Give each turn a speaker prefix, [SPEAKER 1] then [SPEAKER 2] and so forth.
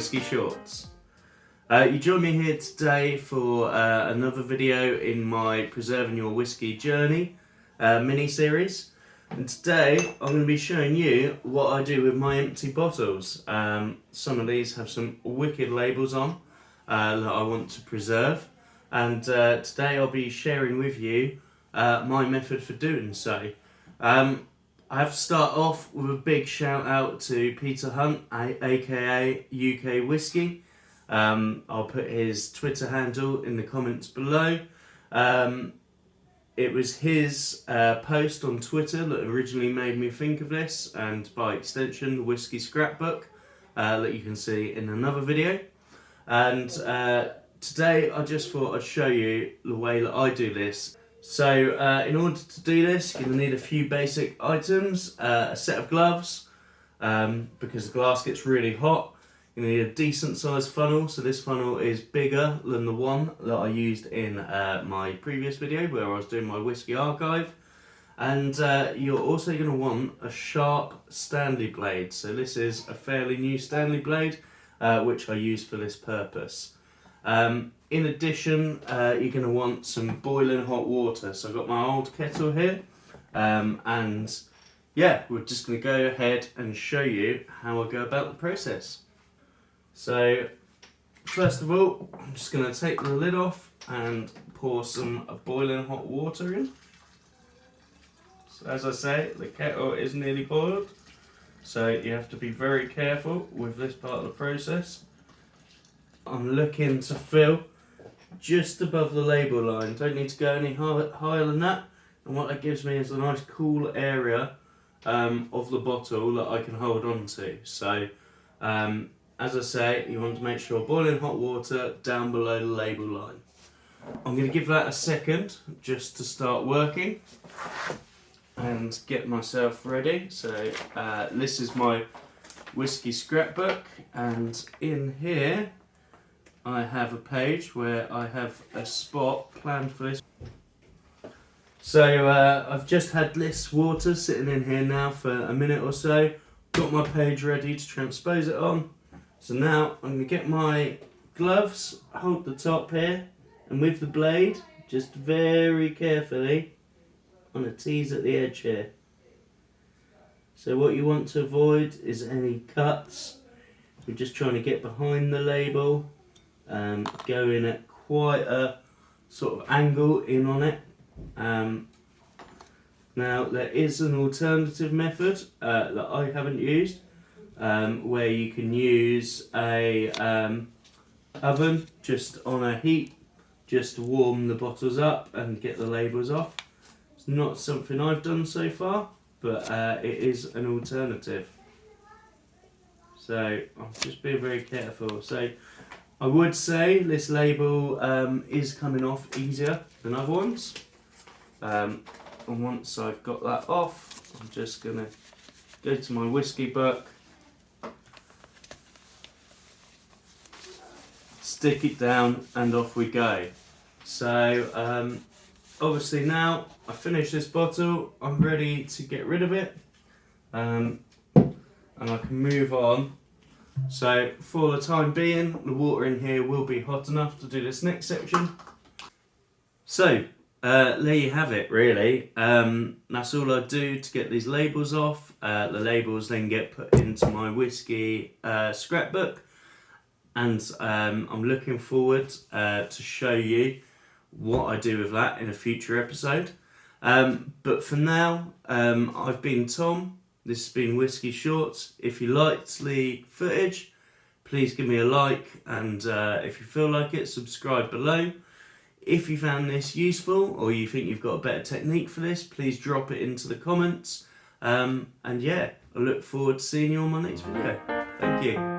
[SPEAKER 1] Whisky Shorts. You join me here today for another video in my Preserving Your Whisky Journey mini-series. And today I'm going to be showing you what I do with my empty bottles. Some of these have some wicked labels on that I want to preserve. And today I'll be sharing with you my method for doing so. I have to start off with a big shout out to Peter Hunt, aka UK Whisky. I'll put his Twitter handle in the comments below. It was his post on Twitter that originally made me think of this, and by extension the Whisky Scrapbook that you can see in another video. And today I just thought I'd show you the way that I do this. So in order to do this, you're going to need a few basic items, a set of gloves, because the glass gets really hot. You need a decent sized funnel, so this funnel is bigger than the one that I used in my previous video where I was doing my whisky archive. And you're also going to want a sharp Stanley blade. So this is a fairly new Stanley blade, which I use for this purpose. In addition, you're going to want some boiling hot water. So I've got my old kettle here, and yeah, we're just going to go ahead and show you how I go about the process. So first of all, I'm just going to take the lid off and pour some boiling hot water in. So as I say, the kettle is nearly boiled, so you have to be very careful with this part of the process. I'm looking to fill just above the label line, don't need to go any higher than that, and what that gives me is a nice cool area of the bottle that I can hold on to. So as I say, you want to make sure boiling hot water down below the label line. I'm going to give that a second just to start working and get myself ready. So this is my Whisky Scrapbook, and in here I have a page where I have a spot planned for this. So I've just had this water sitting in here now for a minute or so. Got my page ready to transpose it on. So now I'm going to get my gloves, hold the top here, and with the blade, just very carefully, I'm going to tease at the edge here. So what you want to avoid is any cuts. We're just trying to get behind the label. Go in at quite a sort of angle in on it. Now there is an alternative method that I haven't used, where you can use a oven just on a heat just to warm the bottles up and get the labels off. It's not something I've done so far, but it is an alternative. So I'm just being very careful. So I would say this label is coming off easier than other ones. And once I've got that off, I'm just going to go to my whisky book, stick it down, and off we go. So obviously now I finished this bottle, I'm ready to get rid of it, and I can move on. So for the time being, the water in here will be hot enough to do this next section. So there you have it, really. That's all I do to get these labels off. The labels then get put into my whisky scrapbook, and I'm looking forward to show you what I do with that in a future episode. But for now, I've been Tom. This has been Whisky Shorts. If you liked the footage, please give me a like, and if you feel like it, subscribe below. If you found this useful, or you think you've got a better technique for this, please drop it into the comments. And yeah, I look forward to seeing you on my next video. Thank you.